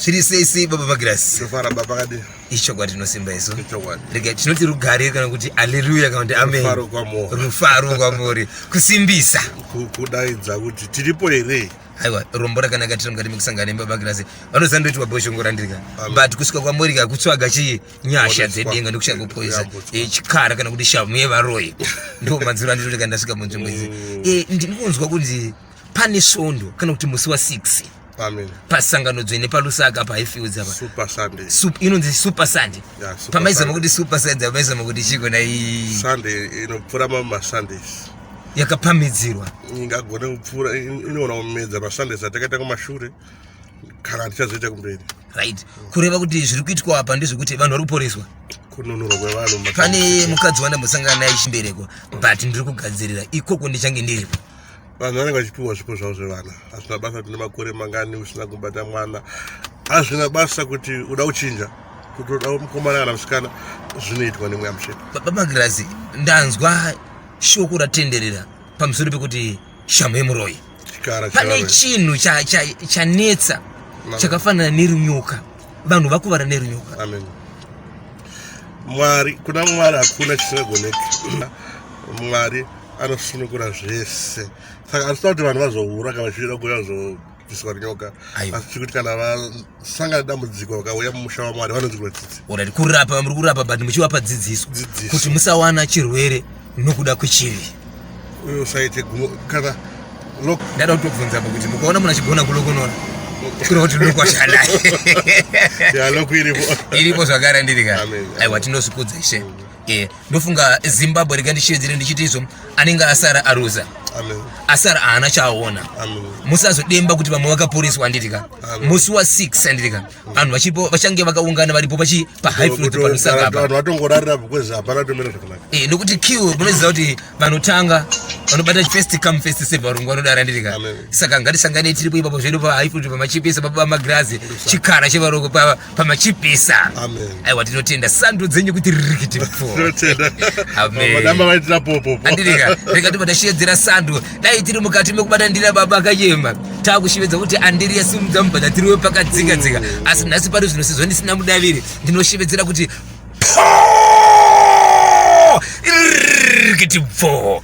Zviri sei baba Magrasi? Ndofara baba kadi. Ichokwadi tinosimba isu. Ichokwadi. Rega tinoti rugare kana kuti haleluya kana kuti amen. Rufaro kwamuri. Rufaro kwamuri. Kusimbisa. Kudaidza kuti tiripo here. Aiwa rombo rakanaka tiri mukati mekusangana nebaba Magrasi. Vanozandoitwa boshongora ndirika. But kusvika kwamuri kutsvaga nyasha dzedenga ndokushaka kupoisa chikara kana kuti shamu yevaroyi. Ndo manzuro anditoti kana ndasvika munzvimbo idzi. Ndinokunzwa kuti pane svondo kana kuti musi wa6. Amen. Pasangano dzene palusaka pa Highfields apa. Super Sunday. Inonzi Super Sunday. Yeah, Super Pamaizama kuti Super Sunday, pamaizama kuti chiko na Sunday inopfura mama Sundays. Yakapamidzirwa. Ingagona kupfura inoona kumedza ma Sundays atakaita kumashure kana tichazoita kumberi. Right. Kureva kuti zviri kuitwa apa ndizvo kuti vanhu vari kuporeswa. Kununura kwevanhu. Pane mukadzi wanda musangana naye chimbereko, but ndiri kugadzirira ikoko ndichange ndiripo. Vanhu vanenge vachipiwa zvipo zvavo zvevana. Hazvina basa kuti makore mangani usina kubata mwana. Hazvina basa kuti uda kuchinja. Kuti uda mukomana kana musikana zvinoitwa nemweya mutsvene. Baba Magrasi, ndanzwa shoko ratenderera pamusoro pekuti shamu yemuroyi. Pane chinhu chanetsa chakafanana nerunyoka. Vanhu vakuvara nerunyoka. Amen. Mwari, kuna Mwari hakuna chisingagoneki. Mwari anosunukura zvese. Saka asina kuti vanhu vazohura kana vachida kuuya kuzobviswa runyoka. Asi kuti kana vasangana dambudziko vakauya mumusha waMwari vanonzwirwa tsitsi. Orati kurapa muri kurapa but muchivapa dzidziso kuti musawana chirwere nokuda kwechivi. Uye usaite kana ndada kutobvunza kuti mukaona munhu achigona kulokonora kuri kuti ndinokwashana. Ya loko iripo zvakarandirika. Aiwa tinosvikudza Ishe. Ndofunga Zimbabwe rikandishedzere ndichiti izvo anenge asara aruza. Asara haana chaaona. Musazodemba kuti vamwe vakaporeswa anditika. Musi wa6 anditika. Vanhu vachange vakaungana varipo pa Highfields palusaka apa. Vanhu vatongorarira kukweza hapana tomira zvakanaka. Nokuti kiwo munoziva kuti vanotanga vanobata first come first serve varungu vanodara anditika. Saka ngatisangane tiripo ipapo zvedu pa Highfields pamachipisa baba Magrasi chikara chevarungu pamachipisa. Aiwa tinotenda sando dzenyu kuti ririkiti pfuwa. Amen. Madama vaitira popo. Andirika rega tibadashedzera sando dai tiri mukati mekubata ndira baba akayema takushivedza kuti andiri yasimudza mubhadha tiriwe pakadzika dzika asi nhasi pari zvinosizwa ndisina mudaviri ndinoshevedzera kuti irikiti pfuwa